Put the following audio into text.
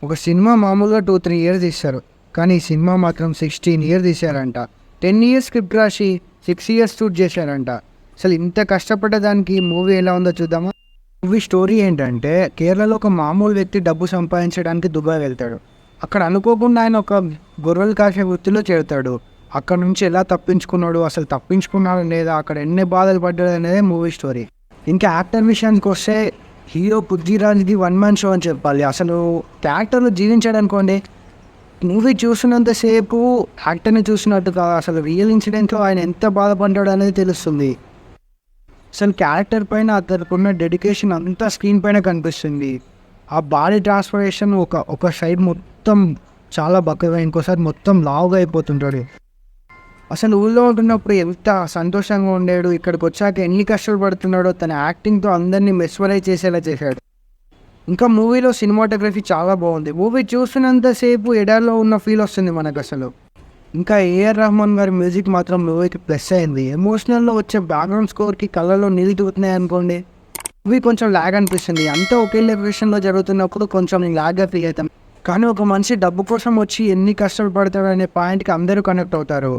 ఒక సినిమా మామూలుగా 2-3 ఇయర్స్ తీస్తారు, కానీ ఈ సినిమా మాత్రం 16 ఇయర్స్ తీశారంట. 10 ఇయర్స్ స్క్రిప్ట్ రాసి 6 ఇయర్స్ షూట్ చేశారంట. అసలు ఇంత కష్టపడ్డదానికి మూవీ ఎలా ఉందో చూద్దామా. మూవీ స్టోరీ ఏంటంటే, కేరళలో ఒక మామూలు వ్యక్తి డబ్బు సంపాదించడానికి దుబాయ్ వెళ్తాడు. అక్కడ అనుకోకుండా ఆయన ఒక గొర్రెలు కాసే వృత్తిలో చేరుతాడు. అక్కడ నుంచి ఎలా తప్పించుకున్నాడు, అసలు తప్పించుకున్నాడు లేదా, అక్కడ ఎన్ని బాధలు పడ్డాడు అనేది మూవీ స్టోరీ. ఇంకా యాక్టర్ విషయానికి వస్తే హీరో పృథ్వీరాజ్ది 1 మ్యాన్ షో అని చెప్పాలి. అసలు క్యారెక్టర్లు జీవించాడనుకోండి, మూవీ చూసినంతసేపు యాక్టర్ని చూసినట్టు కాదు, అసలు రియల్ ఇన్సిడెంట్లో ఆయన ఎంత బాధపడ్డాడు అనేది తెలుస్తుంది. అసలు క్యారెక్టర్ పైన అతనుకున్న డెడికేషన్ అంతా స్క్రీన్ పైన కనిపిస్తుంది. ఆ బాడీ ట్రాన్స్ఫర్మేషన్ ఒక సైడ్ మొత్తం చాలా బక్కగా, ఇంకోసారి మొత్తం లావుగా అయిపోతుంటాడు. అసలు ఊళ్ళో ఉంటున్నప్పుడు ఎంత సంతోషంగా ఉండేడు, ఇక్కడికి వచ్చాక ఎన్ని కష్టాలు పడుతున్నాడో తన యాక్టింగ్తో అందరినీ మెస్మరైజ్ చేసేలా చేశాడు. ఇంకా మూవీలో సినిమాటోగ్రఫీ చాలా బాగుంది. మూవీ చూస్తున్నంతసేపు ఎడార్లో ఉన్న ఫీల్ వస్తుంది మనకు అసలు. ఇంకా ఏఆర్ రెహమాన్ గారి మ్యూజిక్ మాత్రం మూవీకి ప్లస్ అయింది. ఎమోషనల్లో వచ్చే బ్యాక్గ్రౌండ్ స్కోర్కి కళ్ళలో నీళ్ళు తిరుగుతున్నాయి అనుకోండి, మూవీ కొంచెం ల్యాగ్ అనిపిస్తుంది. అంతా ఒకే లొకేషన్లో జరుగుతున్నప్పుడు కొంచెం ల్యాగ్గా ఫీల్ అవుతాం. కానీ ఒక మనిషి డబ్బు కోసం వచ్చి ఎన్ని కష్టాలు పడతాడు అనే పాయింట్కి అందరూ కనెక్ట్ అవుతారు.